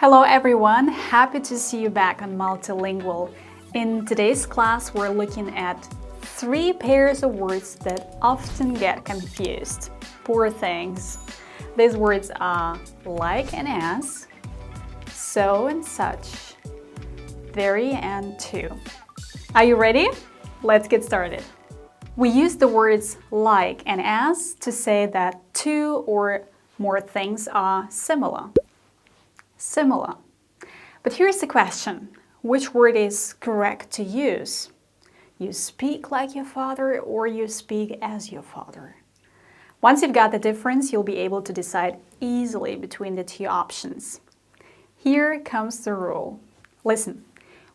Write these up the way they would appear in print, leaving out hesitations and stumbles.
Hello everyone, happy to see you back on Multilingual. In today's class, we're looking at 3 pairs of words that often get confused. Poor things. These words are like and as, so and such, very and to. Are you ready? Let's get started. We use the words like and as to say that two or more things are similar. Similar. But here's the question. Which word is correct to use? You speak like your father or you speak as your father? Once you've got the difference, you'll be able to decide easily between the two options. Here comes the rule. Listen,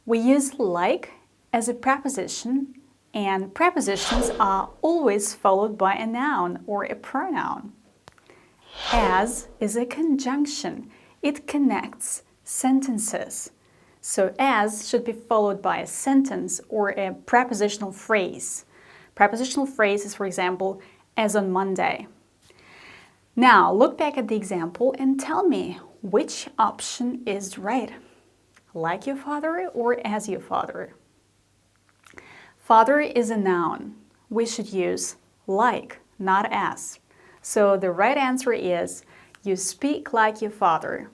we use like as a preposition, and prepositions are always followed by a noun or a pronoun. As is a conjunction. It connects sentences. So as should be followed by a sentence or a prepositional phrase. Prepositional phrase is, for example, as on Monday. Now look back at the example and tell me which option is right. Like your father or as your father? Father is a noun. We should use like, not as. So the right answer is you speak like your father.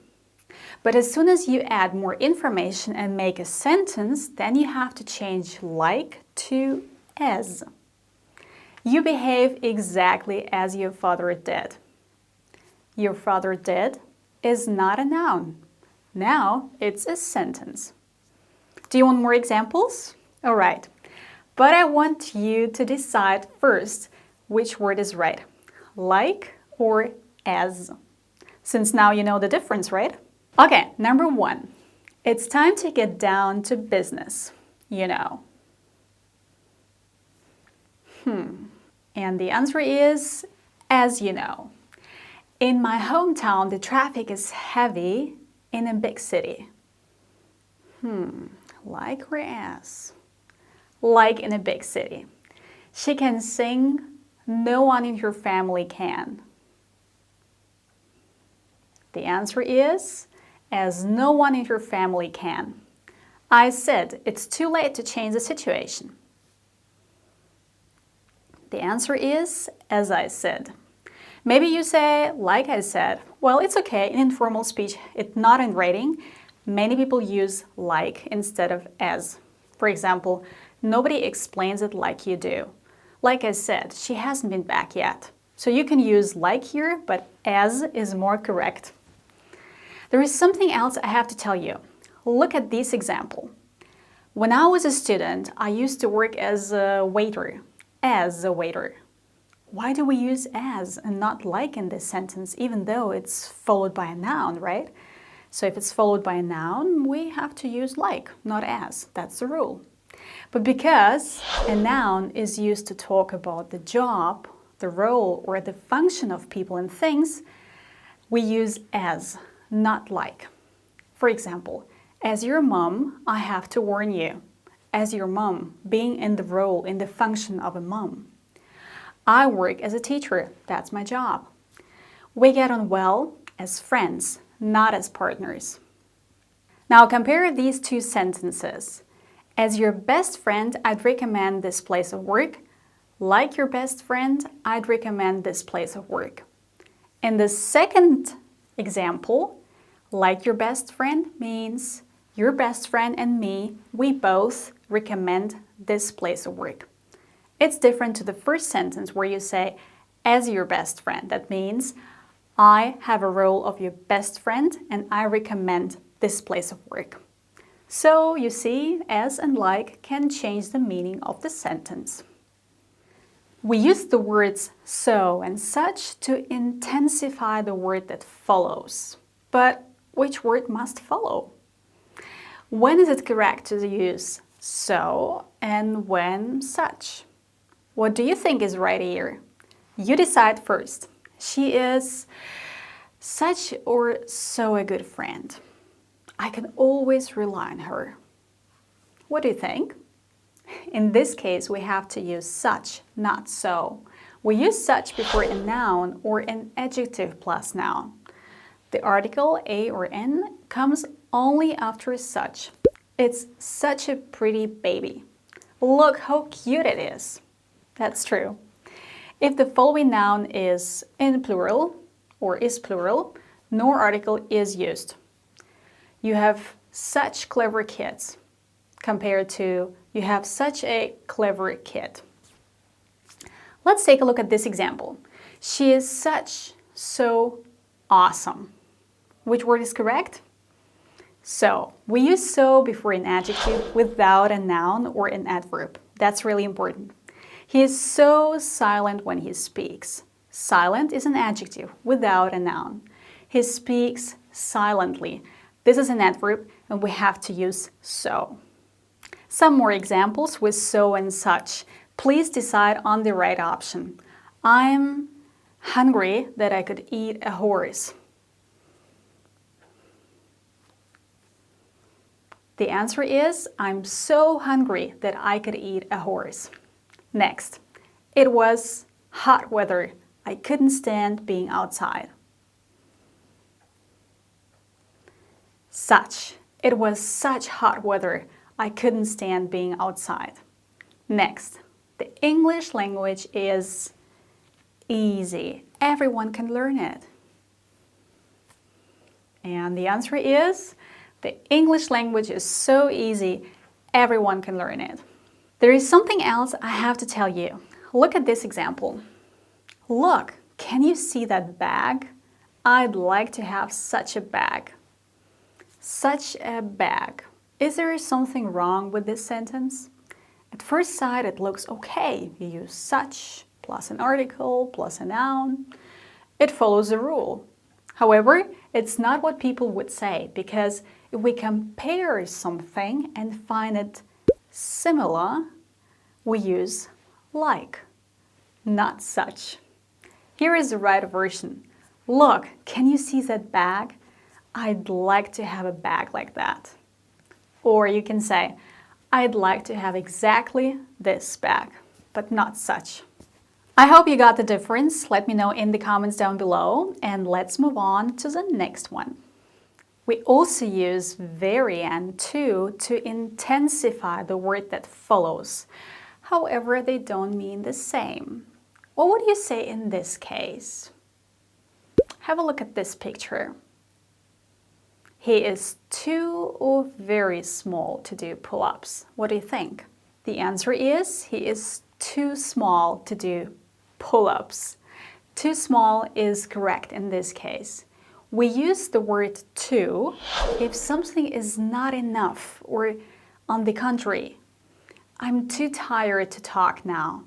But as soon as you add more information and make a sentence, then you have to change like to as. You behave exactly as your father did. Your father did is not a noun. Now it's a sentence. Do you want more examples? All right. But I want you to decide first which word is right. Like or as. Since now you know the difference, right? Okay, number 1. It's time to get down to business, you know. And the answer is, as you know. In my hometown, the traffic is heavy in a big city. Like or as? Like in a big city. She can sing, no one in her family can. The answer is, as no one in her family can. I said it's too late to change the situation. The answer is, as I said. Maybe you say, like I said. Well, it's okay in informal speech, it's not in writing. Many people use like instead of as. For example, nobody explains it like you do. Like I said, she hasn't been back yet. So you can use like here, but as is more correct. There is something else I have to tell you. Look at this example. When I was a student, I used to work as a waiter. As a waiter. Why do we use as and not like in this sentence, even though it's followed by a noun, right? So if it's followed by a noun, we have to use like, not as. That's the rule. But because a noun is used to talk about the job, the role, or the function of people and things, we use as, not like. For example, as your mom, I have to warn you. As your mom, being in the role, in the function of a mom. I work as a teacher, that's my job. We get on well as friends, not as partners. Now compare these two sentences. As your best friend, I'd recommend this place of work. Like your best friend, I'd recommend this place of work. In the second example, like your best friend means your best friend and me, we both recommend this place of work. It's different to the first sentence where you say, as your best friend. That means I have a role of your best friend and I recommend this place of work. So you see, as and like can change the meaning of the sentence. We use the words so and such to intensify the word that follows. But which word must follow? When is it correct to use so and when such? What do you think is right here? You decide first. She is such or so a good friend. I can always rely on her. What do you think? In this case, we have to use such, not so. We use such before a noun or an adjective plus noun. The article a or n comes only after such. It's such a pretty baby. Look how cute it is. That's true. If the following noun is in plural or is plural, no article is used. You have such clever kids compared to you have such a clever kid. Let's take a look at this example. She is so awesome. Which word is correct? So, we use so before an adjective without a noun or an adverb. That's really important. He is so silent when he speaks. Silent is an adjective without a noun. He speaks silently. This is an adverb and we have to use so. Some more examples with so and such. Please decide on the right option. I'm hungry that I could eat a horse. The answer is, I'm so hungry that I could eat a horse. Next, it was hot weather. I couldn't stand being outside. Such, it was such hot weather. I couldn't stand being outside. Next, the English language is easy. Everyone can learn it. And the answer is, the English language is so easy, everyone can learn it. There is something else I have to tell you. Look at this example. Look, can you see that bag? I'd like to have such a bag. Such a bag. Is there something wrong with this sentence? At first sight, it looks okay. You use such plus an article plus a noun. It follows a rule. However, it's not what people would say, because if we compare something and find it similar, we use like, not such. Here is the right version. Look, can you see that bag? I'd like to have a bag like that. Or you can say, I'd like to have exactly this bag, but not such. I hope you got the difference. Let me know in the comments down below, and let's move on to the next one. We also use very and to intensify the word that follows. However, they don't mean the same. What would you say in this case? Have a look at this picture. He is too or very small to do pull-ups. What do you think? The answer is he is too small to do pull-ups. Too small is correct in this case. We use the word too if something is not enough, or on the contrary, I'm too tired to talk now.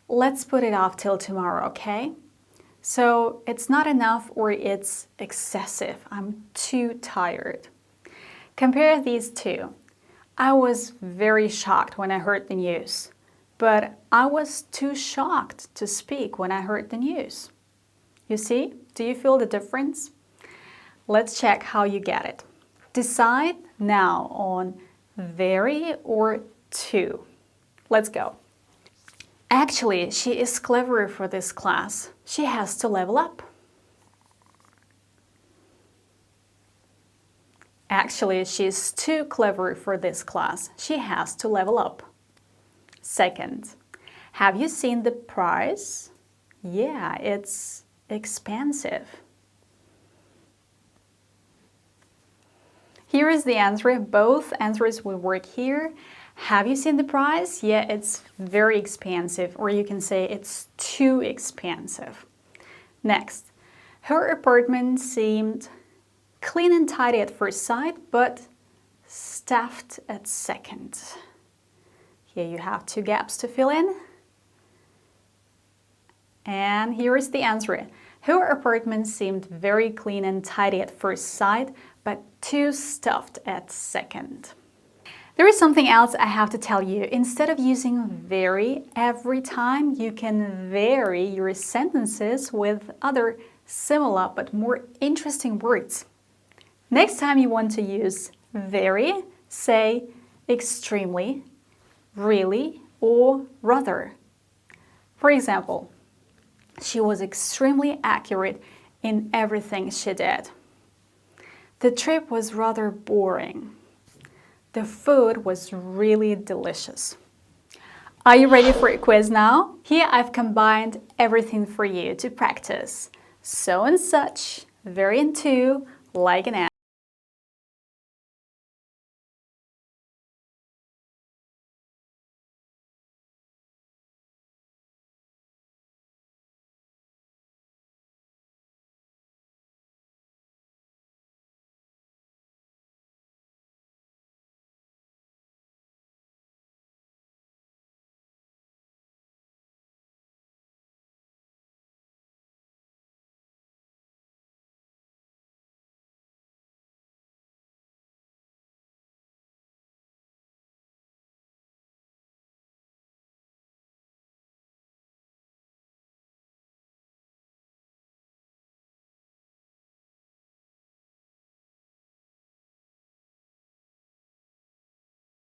Let's put it off till tomorrow, okay? So it's not enough or it's excessive. I'm too tired. Compare these two. I was very shocked when I heard the news, but I was too shocked to speak when I heard the news. You see? Do you feel the difference? Let's check how you get it. Decide now on very or to. Let's go. Actually, she is clever for this class. She has to level up. Actually, she's too clever for this class. She has to level up. Second, have you seen the price? Yeah, it's expensive. Here is the answer. Both answers will work here. Have you seen the price? Yeah, it's very expensive, or you can say it's too expensive. Next, her apartment seemed clean and tidy at first sight, but stuffed at second. Here you have two gaps to fill in. And here is the answer. Her apartment seemed very clean and tidy at first sight, but too stuffed at second. There is something else I have to tell you. Instead of using very every time, you can vary your sentences with other similar but more interesting words. Next time you want to use very, say extremely, really, or rather. For example, she was extremely accurate in everything she did. The trip was rather boring. The food was really delicious. Are you ready for a quiz now? Here I've combined everything for you to practice. So and such, variant 2, like and as.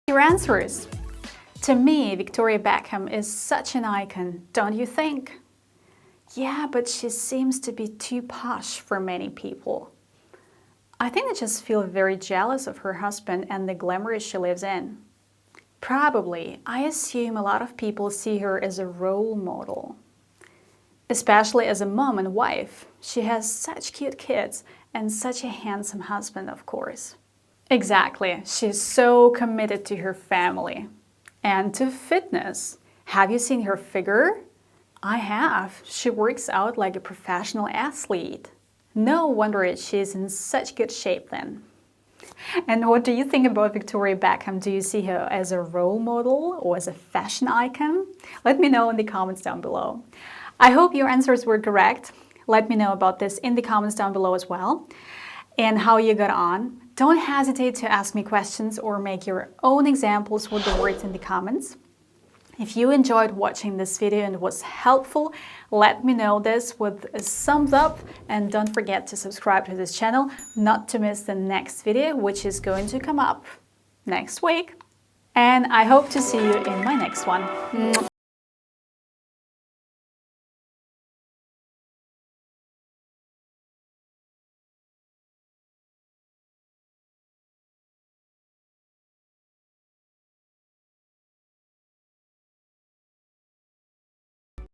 Your answers. To me, Victoria Beckham is such an icon, don't you think? Yeah, but she seems to be too posh for many people. I think they just feel very jealous of her husband and the glamour she lives in. Probably, I assume a lot of people see her as a role model. Especially as a mom and wife. She has such cute kids and such a handsome husband, of course. Exactly, she's so committed to her family. And to fitness. Have you seen her figure? I have. She works out like a professional athlete. No wonder she's in such good shape then. And what do you think about Victoria Beckham? Do you see her as a role model or as a fashion icon? Let me know in the comments down below. I hope your answers were correct. Let me know about this in the comments down below as well, and how you got on. Don't hesitate to ask me questions or make your own examples with the words in the comments. If you enjoyed watching this video and it was helpful, let me know this with a thumbs up, and don't forget to subscribe to this channel not to miss the next video, which is going to come up next week. And I hope to see you in my next one.